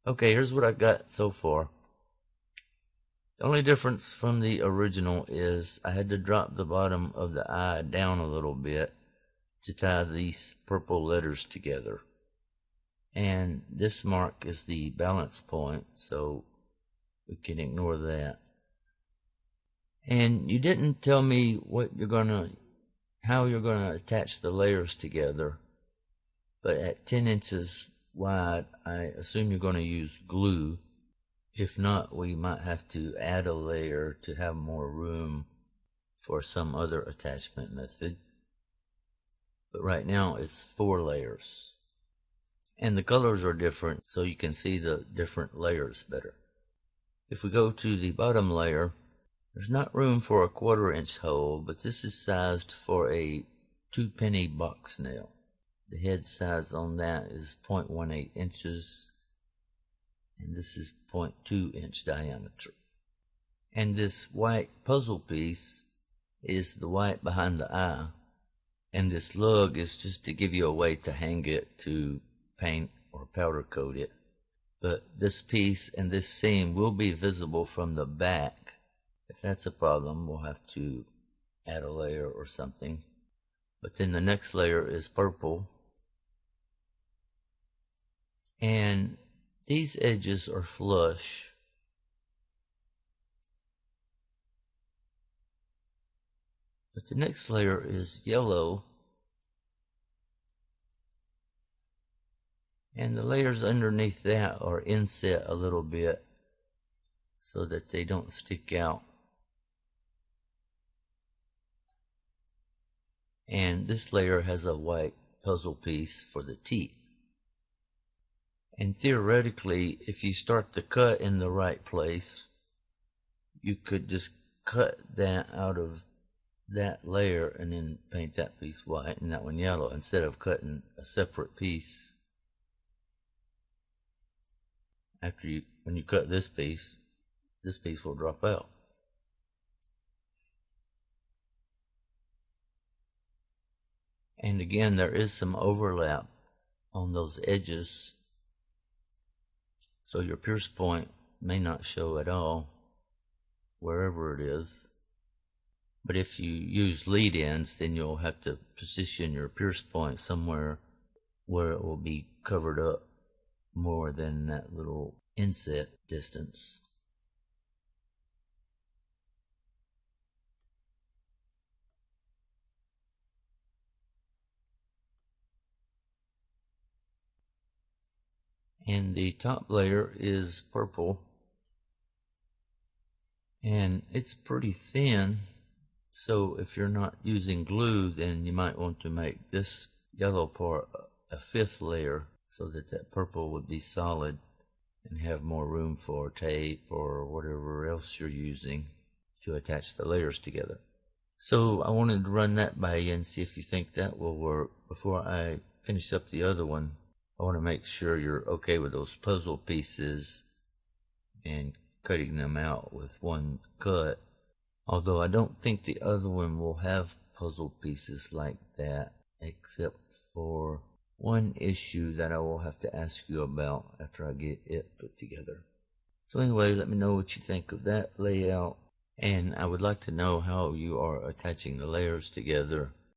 Okay, here's what I got so far. The only difference from the original is I had to drop the bottom of the eye down a little bit to tie these purple letters together. And this mark is the balance point, so we can ignore that. And you didn't tell me how you're gonna attach the layers together, but at 10 inches wide, I assume you're gonna use glue. If not, we might have to add a layer to have more room for some other attachment method. But right now it's 4 layers. And the colors are different, so you can see the different layers better. If we go to the bottom layer, there's not room for a 1/4 inch hole, but this is sized for a 2-penny box nail. The head size on that is 0.18 inches. And this is 0.2 inch diameter. And this white puzzle piece is the white behind the eye, and this lug is just to give you a way to hang it to paint or powder coat it. But this piece and this seam will be visible from the back. If that's a problem, we'll have to add a layer or something. But then the next layer is purple, and these edges are flush. But the next layer is yellow. And the layers underneath that are inset a little bit so that they don't stick out. And this layer has a white puzzle piece for the teeth. And theoretically, if you start the cut in the right place, you could just cut that out of that layer and then paint that piece white and that one yellow, instead of cutting a separate piece. When you cut this piece will drop out. And again, there is some overlap on those edges, so your pierce point may not show at all wherever it is. But if you use lead ends, then you'll have to position your pierce point somewhere where it will be covered up more than that little inset distance. And the top layer is purple, and it's pretty thin, so if you're not using glue, then you might want to make this yellow part a 5th layer so that that purple would be solid and have more room for tape or whatever else you're using to attach the layers together. So I wanted to run that by you and see if you think that will work. Before I finish up the other one, I want to make sure you're okay with those puzzle pieces and cutting them out with one cut. Although I don't think the other one will have puzzle pieces like that, except for one issue that I will have to ask you about after I get it put together. So anyway, let me know what you think of that layout, and I would like to know how you are attaching the layers together